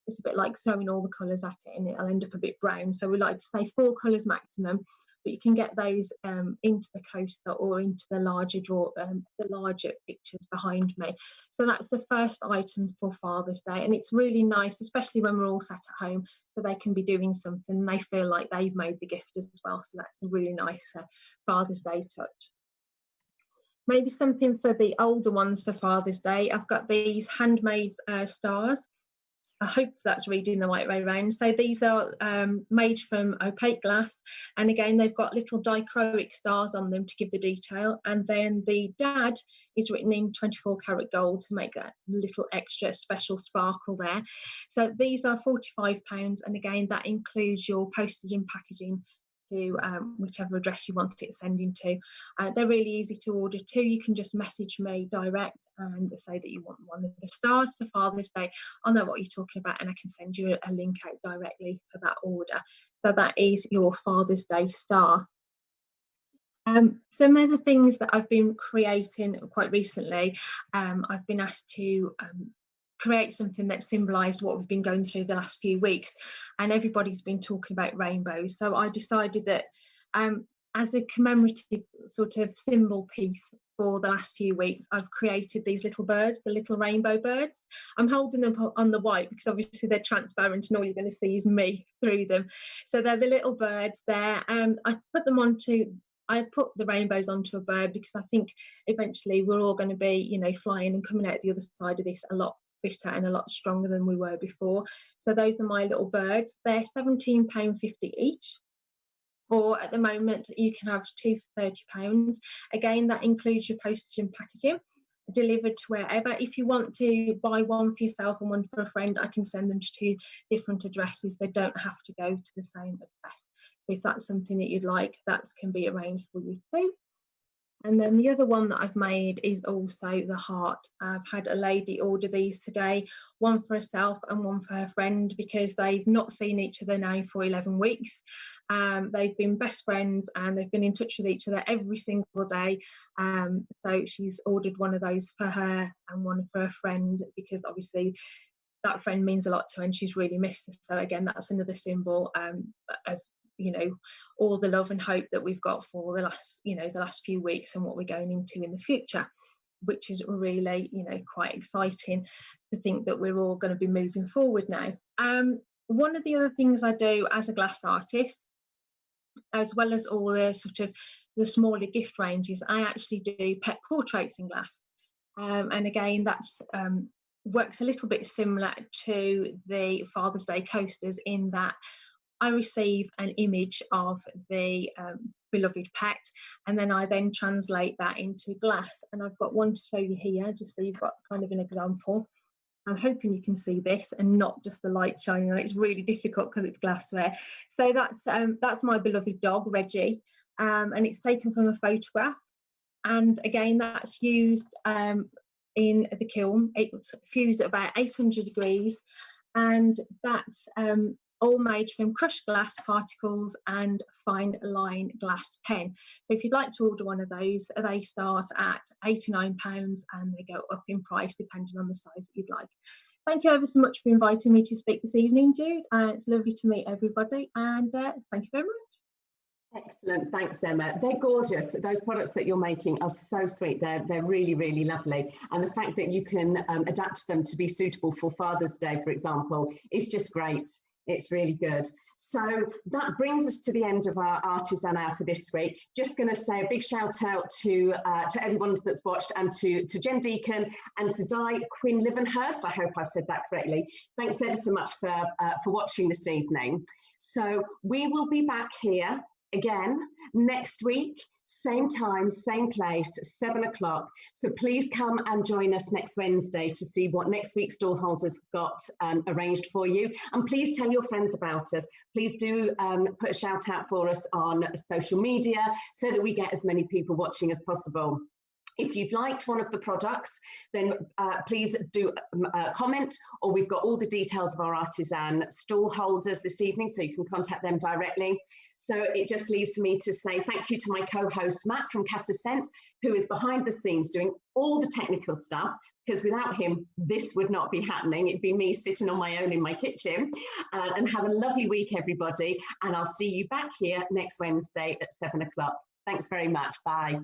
it's a bit like throwing all the colours at it and it'll end up a bit brown, so we like to say 4 colours maximum, but you can get those into the coaster or into the larger pictures behind me. So that's the first item for Father's Day, and it's really nice, especially when we're all sat at home, so they can be doing something and they feel like they've made the gift as well. So that's a really nice Father's Day touch. Maybe something for the older ones for Father's Day. I've got these handmade stars. I hope that's reading the right way around. So these are made from opaque glass, and again they've got little dichroic stars on them to give the detail, and then the dad is written in 24 karat gold to make that little extra special sparkle there. So these are £45, and again that includes your postage and packaging to whichever address you want it sending to. They're really easy to order too. You can just message me direct and say that you want one of the stars for Father's Day. I'll know what you're talking about and I can send you a link out directly for that order. So that is your Father's Day star. Some of the things that I've been creating quite recently, I've been asked to create something that symbolised what we've been going through the last few weeks, and everybody's been talking about rainbows. So I decided that as a commemorative sort of symbol piece for the last few weeks, I've created these little birds, the little rainbow birds. I'm holding them on the white because obviously they're transparent and all you're going to see is me through them. So they're the little birds there. I put the rainbows onto a bird because I think eventually we're all going to be, you know, flying and coming out the other side of this a lot fitter and a lot stronger than we were before. So those are my little birds. They're £17.50 each, or at the moment you can have two for £30. Again, that includes your postage and packaging, delivered to wherever. If you want to buy one for yourself and one for a friend, I can send them to 2 different addresses. They don't have to go to the same address. So if that's something that you'd like, that can be arranged for you too. And then the other one that I've made is also the heart. I've had a lady order these today, one for herself and one for her friend, because they've not seen each other now for 11 weeks. They've been best friends and they've been in touch with each other every single day. So she's ordered one of those for her and one for her friend, because obviously that friend means a lot to her and she's really missed her. So again, that's another symbol of, you know, all the love and hope that we've got for the last few weeks and what we're going into in the future, which is really, you know, quite exciting to think that we're all going to be moving forward now. One of the other things I do as a glass artist, as well as all the sort of the smaller gift ranges, I actually do pet portraits in glass. And again, that's works a little bit similar to the Father's Day coasters in that I receive an image of the beloved pet, and then I then translate that into glass. And I've got one to show you here, just so you've got kind of an example. I'm hoping you can see this and not just the light shining on it. It's really difficult because it's glassware. So that's my beloved dog, Reggie, and it's taken from a photograph. And again, that's used in the kiln. It's fused at about 800 degrees, and that's all made from crushed glass particles and fine line glass pen. So if you'd like to order one of those, they start at £89 and they go up in price depending on the size that you'd like. Thank you ever so much for inviting me to speak this evening, Jude. It's lovely to meet everybody, and thank you very much.
Excellent, thanks Emma. They're gorgeous. Those products that you're making are so sweet. They're really, really lovely. And the fact that you can adapt them to be suitable for Father's Day, for example, is just great. It's really good. So that brings us to the end of our Artisan Hour for this week. Just going to say a big shout out to everyone that's watched, and to Jen Deacon and to Di Quinn Livenhurst. I hope I've said that correctly. Thanks ever so much for watching this evening. So we will be back here again next week, same time, same place, 7 o'clock. So please come and join us next Wednesday to see what next week's stallholders got arranged for you. And please tell your friends about us. Please do put a shout out for us on social media so that we get as many people watching as possible. If you've liked one of the products, then please do comment, or we've got all the details of our Artisan stallholders this evening, so you can contact them directly. So it just leaves me to say thank you to my co-host Matt from Casa Sense, who is behind the scenes doing all the technical stuff, because without him, this would not be happening. It'd be me sitting on my own in my kitchen. And have a lovely week, everybody. And I'll see you back here next Wednesday at 7 o'clock. Thanks very much. Bye.